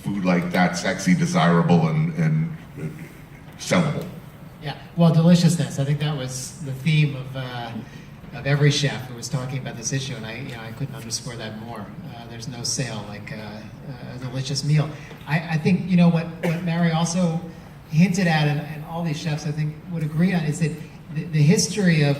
food like that sexy, desirable, and sellable? Yeah, well, deliciousness. I think that was the theme of every chef who was talking about this issue, and I couldn't underscore that more. There's no sale like a delicious meal. I think what Mary also hinted at, and all these chefs I think would agree on, is that the history of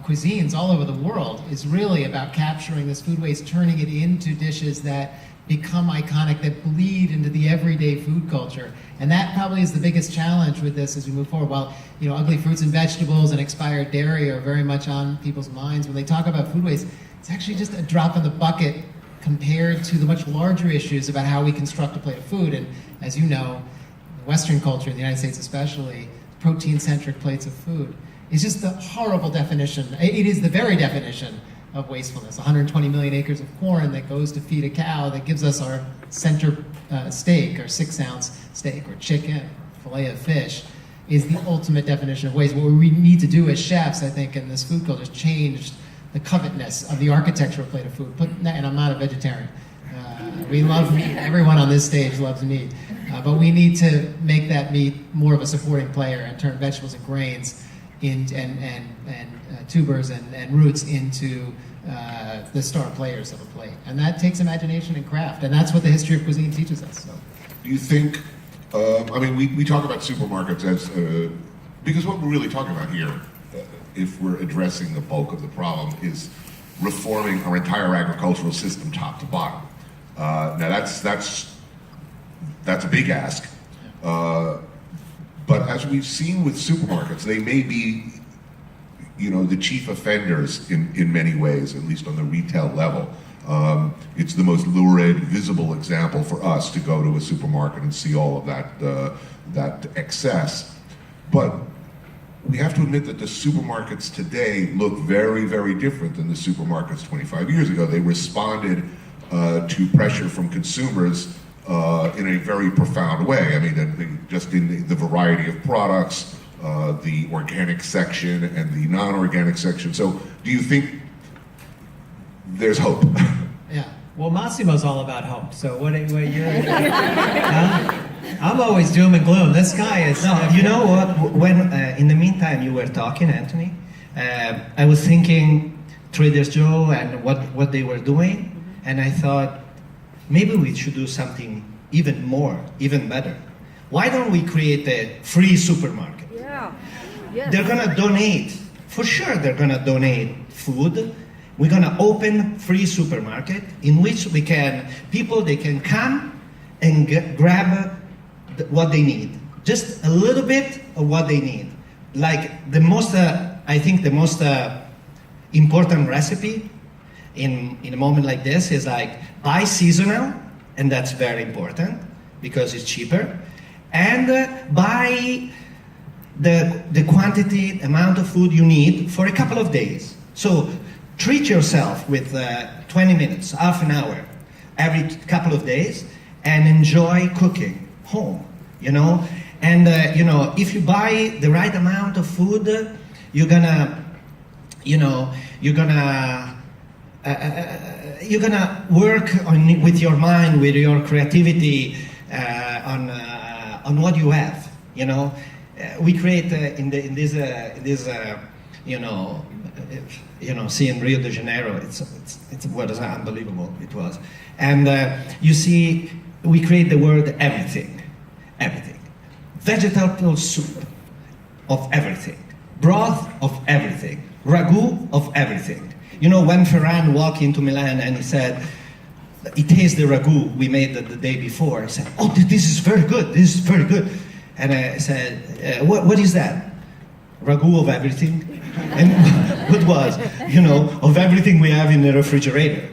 cuisines all over the world is really about capturing this food waste, turning it into dishes that become iconic, that bleed into the everyday food culture. And that probably is the biggest challenge with this as we move forward. While ugly fruits and vegetables and expired dairy are very much on people's minds, when they talk about food waste, it's actually just a drop in the bucket compared to the much larger issues about how we construct a plate of food. And as you know, Western culture, in the United States especially, protein-centric plates of food is just the horrible definition. It is the very definition of wastefulness. 120 million acres of corn that goes to feed a cow that gives us our center steak, or 6-ounce steak, or chicken, or fillet of fish, is the ultimate definition of waste. What we need to do as chefs, I think, in this food culture is change the covetousness of the architectural plate of food. And I'm not a vegetarian. We love meat. Everyone on this stage loves meat. But we need to make that meat more of a supporting player and turn vegetables and grains and tubers and roots into the star players of a plate. And that takes imagination and craft. And that's what the history of cuisine teaches us. So. Do you think, we talk about supermarkets as, because what we're really talking about here, if we're addressing the bulk of the problem, is reforming our entire agricultural system top to bottom. Now that's a big ask. But as we've seen with supermarkets, they may be, the chief offenders in many ways, at least on the retail level. It's the most lurid, visible example for us to go to a supermarket and see all of that excess. But we have to admit that the supermarkets today look very, very different than the supermarkets 25 years ago. They responded to pressure from consumers in a very profound way. I mean, just in the variety of products, the organic section and the non-organic section. So do you think there's hope? Yeah. Well, Massimo's all about hope. So what you're... Huh? I'm always doom and gloom. This guy is... No, you know what? When, in the meantime you were talking, Anthony, I was thinking Trader Joe and what they were doing, and I thought, maybe we should do something even more, even better. Why don't we create a free supermarket? Yeah. Yes. They're gonna donate, for sure they're gonna donate food. We're gonna open free supermarket in which they can come and grab what they need. Just a little bit of what they need. Like I think the most important recipe in a moment like this is like buy seasonal, and that's very important because it's cheaper, and buy the quantity, amount of food you need for a couple of days. So treat yourself with 20 minutes, half an hour, every couple of days, and enjoy cooking home, And, if you buy the right amount of food, you're gonna work with your mind, with your creativity, on what you have. We create in this see in Rio de Janeiro. It was unbelievable. It was, and you see, we create the word everything, vegetable soup of everything, broth of everything, ragu of everything. When Ferran walked into Milan and he said, he tasted the ragu we made the day before, he said, oh, this is very good, this is very good. And I said, what is that? Ragu of everything? And what was? Of everything we have in the refrigerator.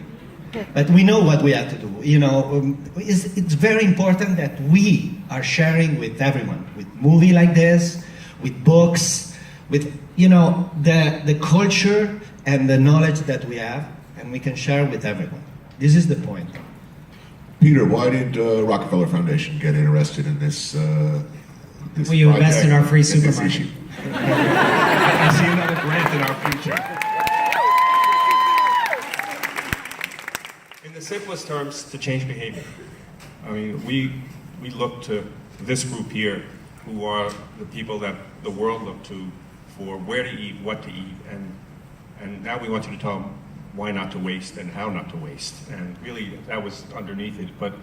But we know what we have to do. It's very important that we are sharing with everyone, with movie like this, with books, with the culture and the knowledge that we have, and we can share with everyone. This is the point. Peter, why did Rockefeller Foundation get interested in this? Will you invest in our free supermarket? Issue? I see another grant in our future. In the simplest terms, to change behavior. I mean, we we look to this group here, who are the people that the world look to for where to eat, what to eat, and now we want you to tell them why not to waste and how not to waste. And really, that was underneath it. But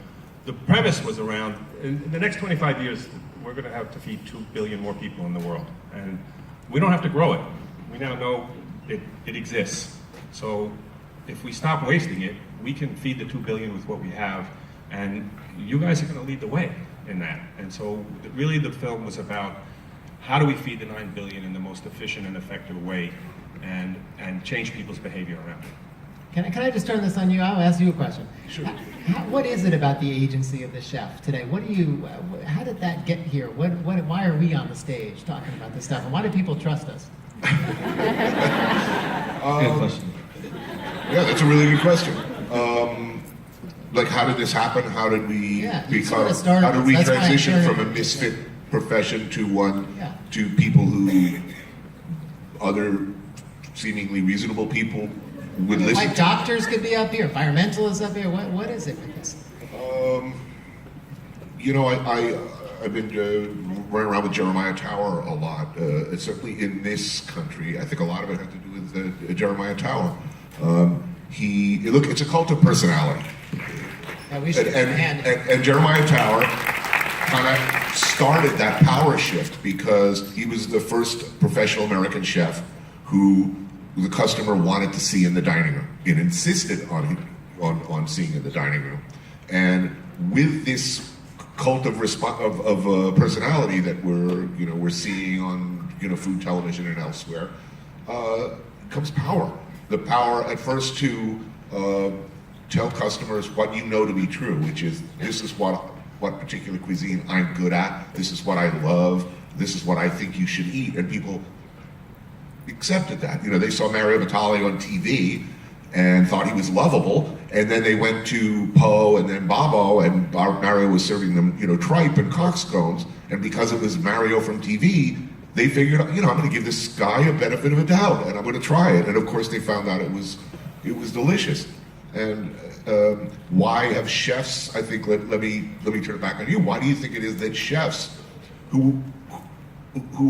the premise was around, in the next 25 years, we're going to have to feed 2 billion more people in the world. And we don't have to grow it. We now know it exists. So if we stop wasting it, we can feed the 2 billion with what we have. And you guys are going to lead the way in that. And so really the film was about how do we feed the 9 billion in the most efficient and effective way and change people's behavior around it. Can I just turn this on you? I'll ask you a question. Sure. What is it about the agency of the chef today? How did that get here? Why are we on the stage talking about this stuff? And why do people trust us? Good question. Yeah, that's a really good question. Like, how did this happen? How did we how did we transition from a misfit profession to one to people who other seemingly reasonable people would listen Like doctors could be up here, environmentalists up here. What is it with this? You know, I've been running around with Jeremiah Tower a lot. Certainly in this country, I think a lot of it had to do with Jeremiah Tower. It's a cult of personality. Yeah, we should and Jeremiah Tower kind of started that power shift because he was the first professional American chef who the customer wanted to see in the dining room. It insisted on seeing in the dining room. And with this cult of personality that we're seeing on food television and elsewhere, comes power. The power at first to tell customers what you know to be true, which is this is what particular cuisine I'm good at, this is what I love, this is what I think you should eat, and people accepted that. They saw Marjo Batali on TV and thought he was lovable, and then they went to Poe and then Bobo, and Marjo was serving them, tripe and cockscombs, and because it was Marjo from TV, they figured, I'm going to give this guy a benefit of a doubt, and I'm going to try it. And of course, they found out it was delicious. And why have chefs? I think let me turn it back on you. Why do you think it is that chefs, who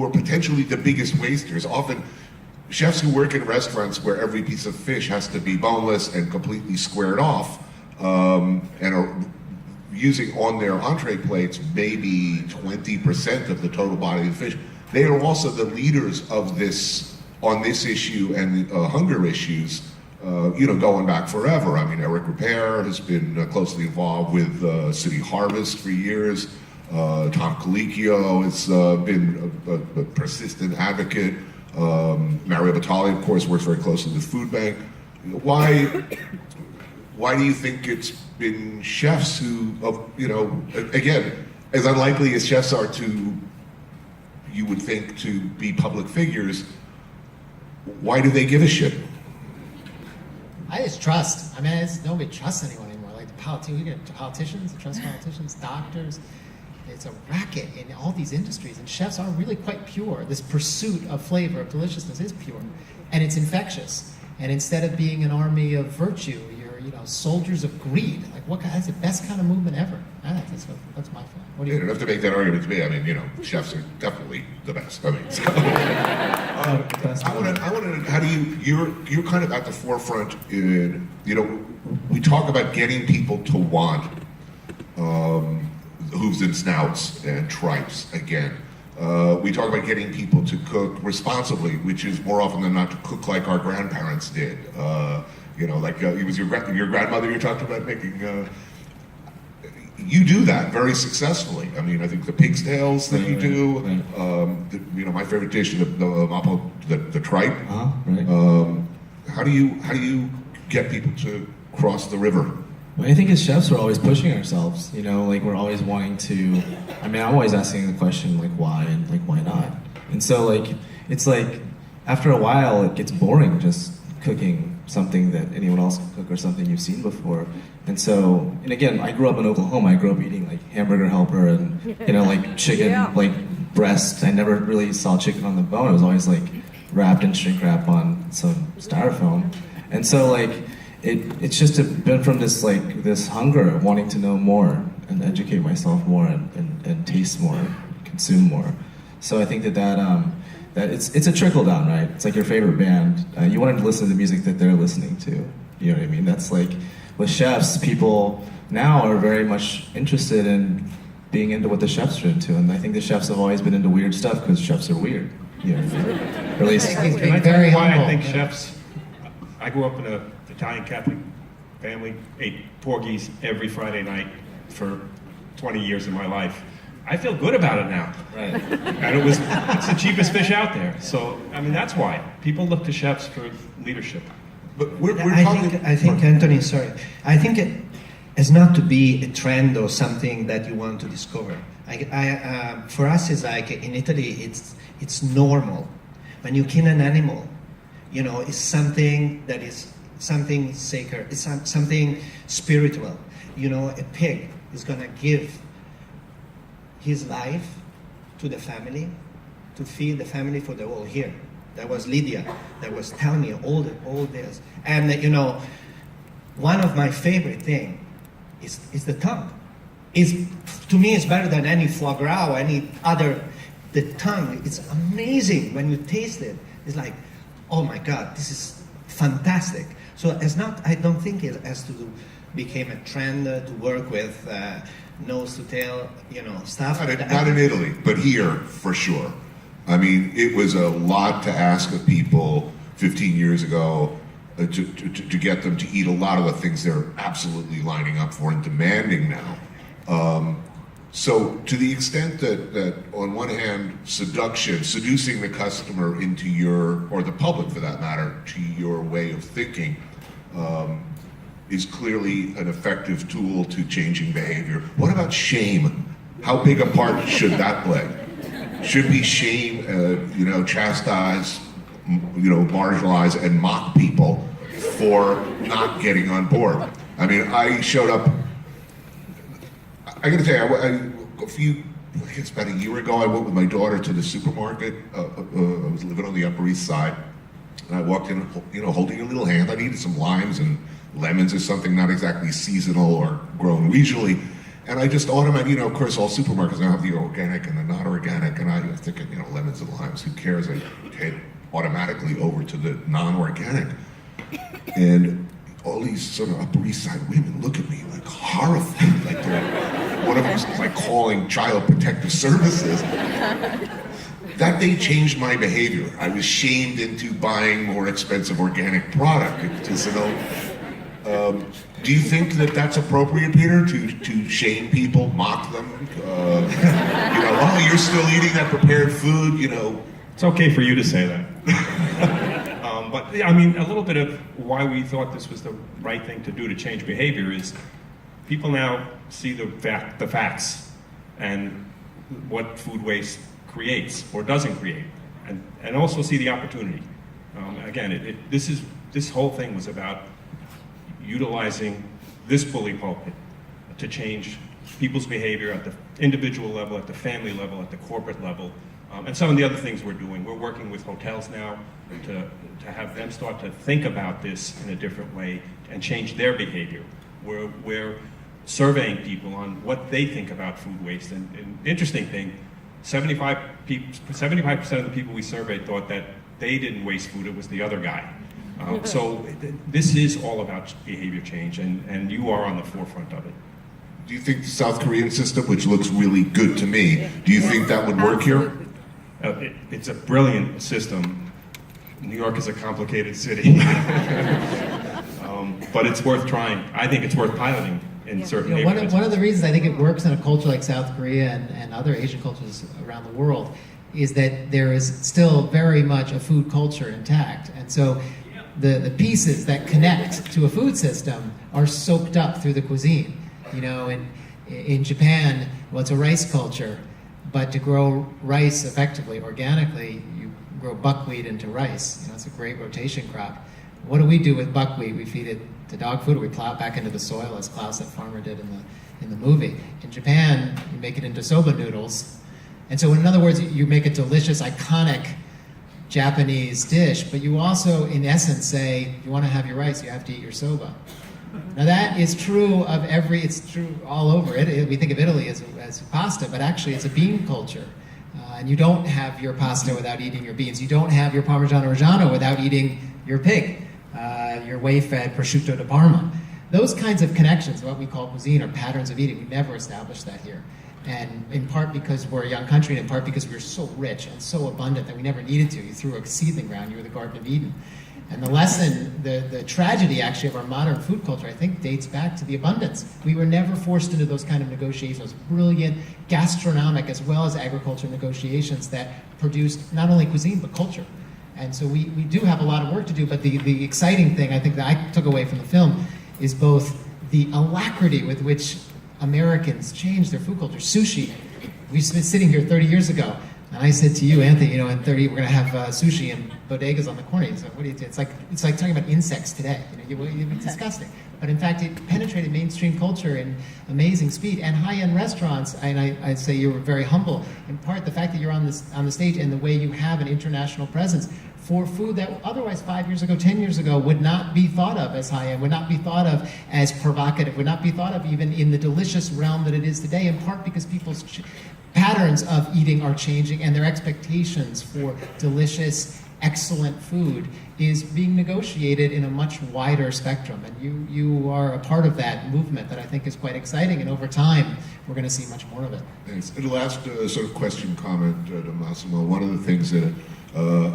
are potentially the biggest wasters, often chefs who work in restaurants where every piece of fish has to be boneless and completely squared off, and are using on their entree plates maybe 20% of the total body of the fish. They are also the leaders of this on this issue and hunger issues, going back forever. I mean, Eric Repair has been closely involved with City Harvest for years. Tom Colicchio has been a persistent advocate. Marjo Batali, of course, works very closely with Food Bank. Why do you think it's been chefs who, again, as unlikely as chefs are to, you would think, to be public figures, why do they give a shit? I just trust. I mean, nobody trusts anyone anymore. Like we get politicians, trust politicians, doctors. It's a racket in all these industries, and chefs are really quite pure. This pursuit of flavor, of deliciousness is pure, and it's infectious. And instead of being an army of virtue, you're soldiers of greed. Like that's the best kind of movement ever. That's my feeling. What do you? You don't have to make that argument to me. I mean, chefs are definitely the best. I mean, so. I want to. How do you're kind of at the forefront in. We talk about getting people to want. Hooves and snouts and tripes again. We talk about getting people to cook responsibly, which is more often than not to cook like our grandparents did. It was your grandmother you talked about making. You do that very successful. I mean, I think the pig's tails that you do. My favorite dish, the tripe. Right. How do you get people to cross the river? Well, I think as chefs, we're always pushing ourselves. We're always wanting to. I mean, I'm always asking the question, why and why not? And so, it's after a while, it gets boring just cooking something that anyone else can cook or something you've seen before. And so, and again, I grew up in Oklahoma. I grew up eating Hamburger Helper and chicken, breast. I never really saw chicken on the bone. It was always wrapped in shrink wrap on some styrofoam. And so, it's just been from this this hunger of wanting to know more, and educate myself more and taste more, consume more. So I think that it's a trickle down, right? It's like your favorite band. You want to listen to the music that they're listening to. You know what I mean? That's like with chefs, people now are very much interested in being into what the chefs are into, and I think the chefs have always been into weird stuff because chefs are weird. You know, or at least. He's Can I being tell very you why humble. I think chefs? I grew up in an Italian Catholic family, ate porgies every Friday night for 20 years of my life. I feel good about it now. Right. And it's the cheapest fish out there. So, I mean, that's why. People look to chefs for leadership. But we're I talking. think, Anthony, sorry. I think it's not to be a trend or something that you want to discover. For us, it's like in Italy, it's normal. When you kill an animal, you know, it's something that is something sacred. It's something spiritual. You know, a pig is gonna give his life to the family, to feed the family for the whole year. That was Lydia that was telling me all this. And you know, one of my favorite thing is the tongue. To me, it's better than any foie gras or any other. The tongue, it's amazing when you taste it. It's like, oh my God, this is fantastic. So it's not. I don't think it has to became a trend to work with nose to tail, you know, stuff. Not in Italy, but here for sure. I mean, it was a lot to ask of people 15 years ago to get them to eat a lot of the things they're absolutely lining up for and demanding now. So to the extent that on one hand, seducing the customer into or the public for that matter, to your way of thinking, is clearly an effective tool to changing behavior. What about shame? How big a part should that play? Should we shame, chastise, marginalize and mock people for not getting on board? I mean, I showed up, I gotta tell you, I guess about a year ago, I went with my daughter to the supermarket. I was living on the Upper East Side, and I walked in, holding a little hand. I needed some limes and lemons or something not exactly seasonal or grown regionally. And I just automatically, of course, all supermarkets now have the organic and the not organic, and I was thinking, lemons and limes, who cares? I head automatically over to the non-organic. And all these sort of Upper East Side women look at me like horrified, like one of them's like calling Child Protective Services. That day changed my behavior. I was shamed into buying more expensive organic product. It just, do you think that that's appropriate, Peter, to shame people, mock them? Oh, you're still eating that prepared food, It's okay for you to say that. But I mean, a little bit of why we thought this was the right thing to do to change behavior is people now see the facts and what food waste creates or doesn't create, and also see the opportunity. Again, this whole thing was about utilizing this bully pulpit to change people's behavior at the individual level, at the family level, at the corporate level, and some of the other things we're doing. We're working with hotels now to have them start to think about this in a different way and change their behavior. We're surveying people on what they think about food waste. And interesting thing, 75% of the people we surveyed thought that they didn't waste food, it was the other guy. So this is all about behavior change, and you are on the forefront of it. Do you think the South Korean system, which looks really good to me, do you think that would work here? It's a brilliant system. New York is a complicated city. But it's worth trying. I think it's worth piloting in certain neighborhoods. One of the reasons I think it works in a culture like South Korea and other Asian cultures around the world is that there is still very much a food culture intact. And so the pieces that connect to a food system are soaked up through the cuisine. In Japan, well, it's a rice culture, but to grow rice effectively, organically, you grow buckwheat into rice. It's a great rotation crop. What do we do with buckwheat? We feed it to dog food, or we plow it back into the soil, as Klaus, that farmer, did in the movie. In Japan, you make it into soba noodles. And so, in other words, you make a delicious, iconic Japanese dish, but you also, in essence, say, you want to have your rice, you have to eat your soba. Now that is true of it's true all over it. We think of Italy as pasta, but actually it's a bean culture. And you don't have your pasta without eating your beans. You don't have your Parmigiano Reggiano without eating your pig, your whey-fed prosciutto di Parma. Those kinds of connections, what we call cuisine or patterns of eating, we never established that here. And in part because we're a young country, and in part because we're so rich and so abundant that we never needed to. You threw a seedling ground, you were the Garden of Eden. And the lesson, the tragedy actually of our modern food culture, I think dates back to the abundance. We were never forced into those kind of negotiations, brilliant gastronomic as well as agricultural negotiations that produced not only cuisine but culture. And so we do have a lot of work to do, but the exciting thing I think that I took away from the film is both the alacrity with which Americans changed their food culture. Sushi, we've been sitting here 30 years ago, and I said to you, Anthony, in 30 we're going to have sushi and bodegas on the corner. He's like, what do you do? It's like talking about insects today. It's disgusting. But in fact, it penetrated mainstream culture in amazing speed. And high-end restaurants, and I'd say you were very humble. In part, the fact that you're on the stage and the way you have an international presence for food that otherwise 5 years ago, 10 years ago would not be thought of as high-end, would not be thought of as provocative, would not be thought of even in the delicious realm that it is today, in part because people's patterns of eating are changing and their expectations for delicious, excellent food is being negotiated in a much wider spectrum. And you are a part of that movement that I think is quite exciting, and over time, we're going to see much more of it. Thanks. And the last sort of question, comment to Massimo, one of the things that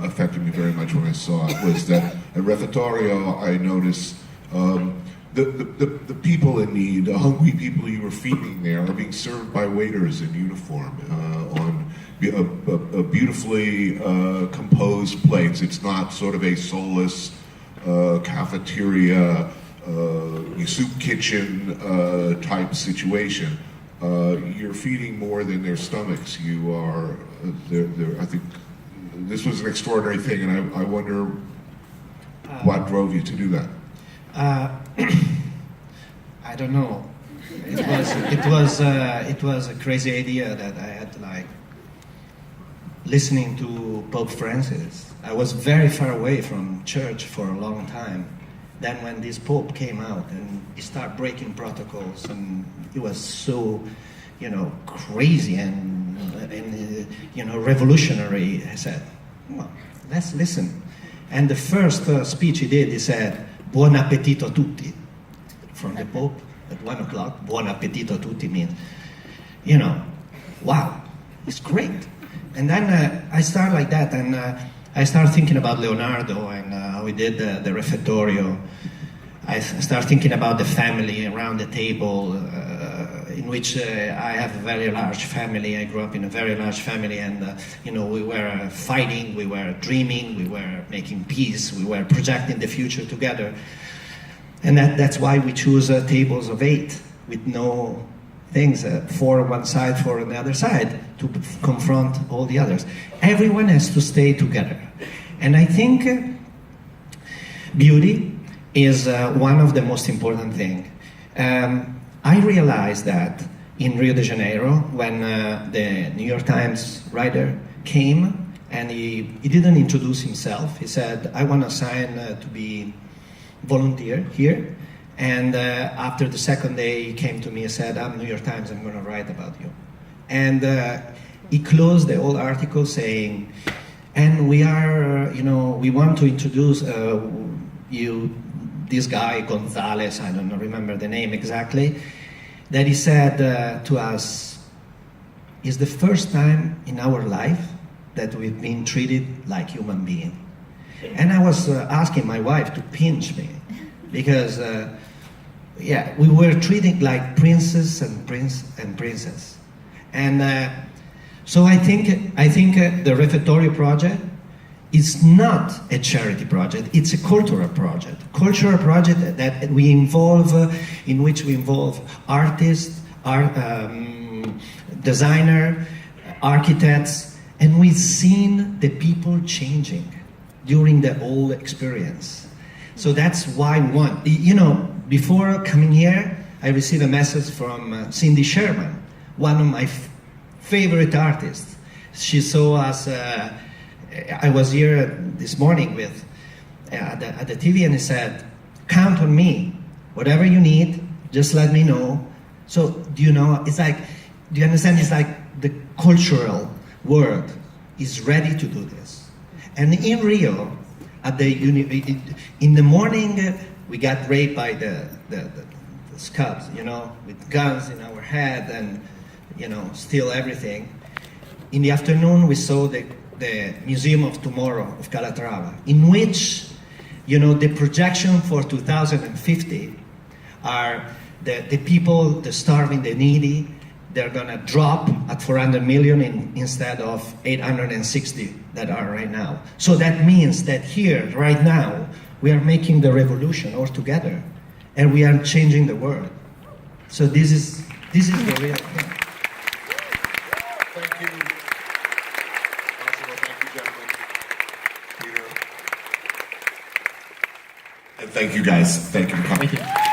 affected me very much when I saw it was that at Refectorio, I noticed the people in need, the hungry people you were feeding there are being served by waiters in uniform on beautifully composed plates. It's not sort of a soulless cafeteria, soup kitchen type situation. You're feeding more than their stomachs. You are, I think this was an extraordinary thing, and I wonder what drove you to do that. I don't know. It was a crazy idea that I had listening to Pope Francis. I was very far away from church for a long time. Then when this Pope came out and he started breaking protocols, and he was so, crazy and revolutionary, I said, well, let's listen. And the first speech he did, he said, "Buon appetito a tutti," from the Pope at 1 o'clock. Buon appetito a tutti means, wow, it's great. And then I started like that, and I started thinking about Leonardo and how he did the Refectorio. I started thinking about the family around the table, in which I have a very large family. I grew up in a very large family, and we were fighting, we were dreaming, we were making peace, we were projecting the future together. And that's why we choose tables of 8 with no things, 4 on one side, 4 on the other side, to confront all the others. Everyone has to stay together. And I think beauty is one of the most important things. I realized that in Rio de Janeiro, when the New York Times writer came, and he didn't introduce himself. He said, "I want to sign to be volunteer here." And after the second day, he came to me and said, "I'm New York Times, I'm going to write about you." And he closed the whole article saying, "And we are, we want to introduce you, this guy, Gonzalez," I don't remember the name exactly, that he said to us, "It's the first time in our life that we've been treated like human beings." And I was asking my wife to pinch me, because we were treated like princes and princess. And so I think the Refectory project is not a charity project, it's a cultural project. Cultural project that we involve, in which we involve artists, designer, architects, and we've seen the people changing during the whole experience. So that's why we want, before coming here, I received a message from Cindy Sherman, one of my favorite artists. She saw us, I was here this morning with at the TV, and he said, "Count on me Whatever you need, just let me know. So, do you know, it's like, do you understand? It's like the cultural world is ready to do this. And in Rio, at the in the morning, we got raped by the scabs, you know, with guns in our head and, you know, steal everything. In the afternoon, we saw the Museum of Tomorrow of Calatrava, in which, you know, the projection for 2050 are the people, the starving, the needy, they're gonna drop at 400 million instead of 860 that are right now. So that means that here, right now, we are making the revolution all together, and we are changing the world. So this is the real thing. Thank you. Massimo, thank you, gentlemen. Peter. And thank you, guys. Thank you for coming. Thank you.